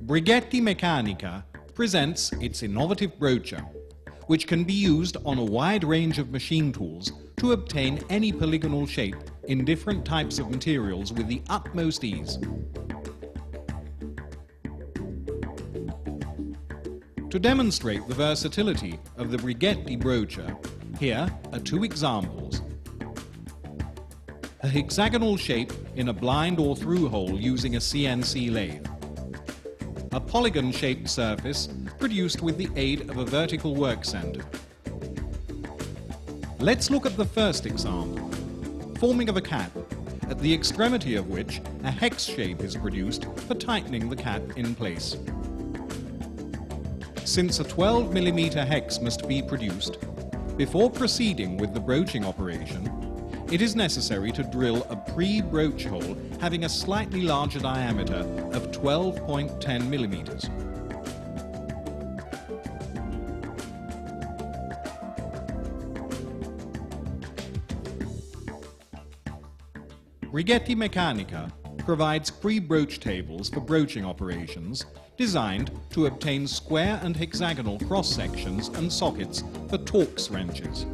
Brighetti Meccanica presents its innovative broocher, which can be used on a wide range of machine tools to obtain any polygonal shape in different types of materials with the utmost ease. To demonstrate the versatility of the Brighetti broocher, here are two examples. A hexagonal shape in a blind or through hole using a CNC lathe. A polygon-shaped surface produced with the aid of a vertical work center. Let's look at the first example, forming of a cap, at the extremity of which a hex shape is produced for tightening the cap in place. Since a 12 mm hex must be produced, before proceeding with the broaching operation, it is necessary to drill a pre-broach hole having a slightly larger diameter of 12.10 mm. Brighetti Meccanica provides pre-broach tables for broaching operations designed to obtain square and hexagonal cross-sections and sockets for Torx wrenches.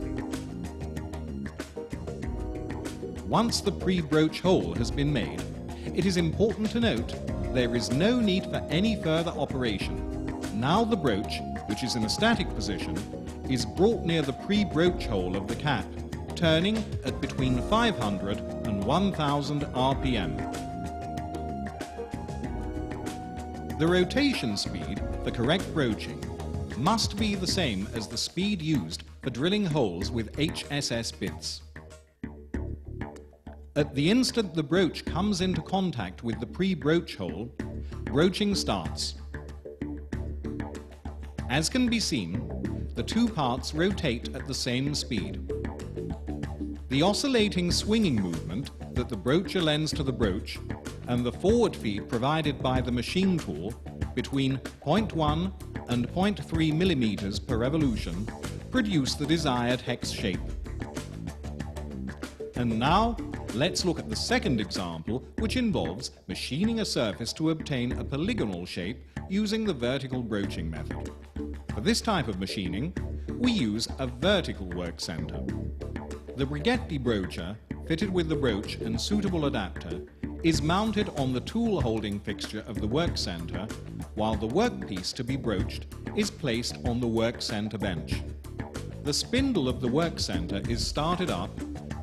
Once the pre-broach hole has been made, it is important to note there is no need for any further operation. Now the broach, which is in a static position, is brought near the pre-broach hole of the cap, turning at between 500 and 1000 RPM. The rotation speed for correct broaching must be the same as the speed used for drilling holes with HSS bits. At the instant the broach comes into contact with the pre-broach hole, broaching starts. As can be seen, the two parts rotate at the same speed. The oscillating swinging movement that the broacher lends to the broach and the forward feed provided by the machine tool between 0.1 and 0.3 mm per revolution produce the desired hex shape. And now, let's look at the second example, which involves machining a surface to obtain a polygonal shape using the vertical broaching method. For this type of machining, we use a vertical work center. The Brighetti broocher, fitted with the broach and suitable adapter, is mounted on the tool holding fixture of the work center, while the workpiece to be broached is placed on the work center bench. The spindle of the work center is started up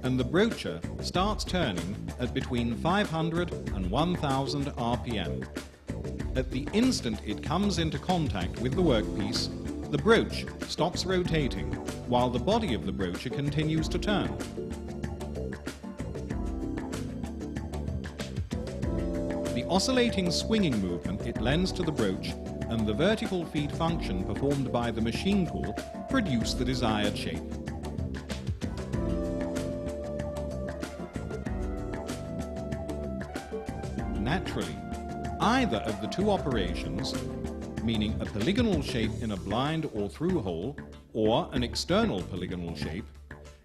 and the broacher starts turning at between 500 and 1000 RPM. At the instant it comes into contact with the workpiece, the broach stops rotating while the body of the broacher continues to turn. The oscillating swinging movement it lends to the broach and the vertical feed function performed by the machine tool produce the desired shape. Naturally, either of the two operations, meaning a polygonal shape in a blind or through hole, or an external polygonal shape,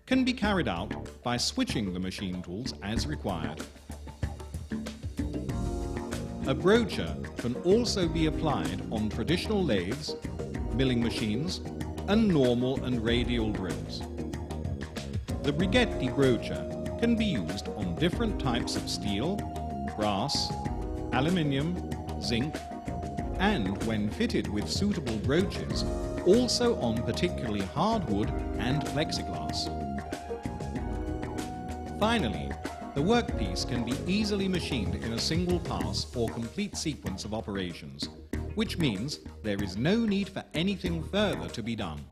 can be carried out by switching the machine tools as required. A broocher can also be applied on traditional lathes, milling machines, and normal and radial drills. The Brighetti broocher can be used on different types of steel, brass, aluminium, zinc, and when fitted with suitable broaches, also on particularly hardwood and plexiglass. Finally, the workpiece can be easily machined in a single pass or complete sequence of operations, which means there is no need for anything further to be done.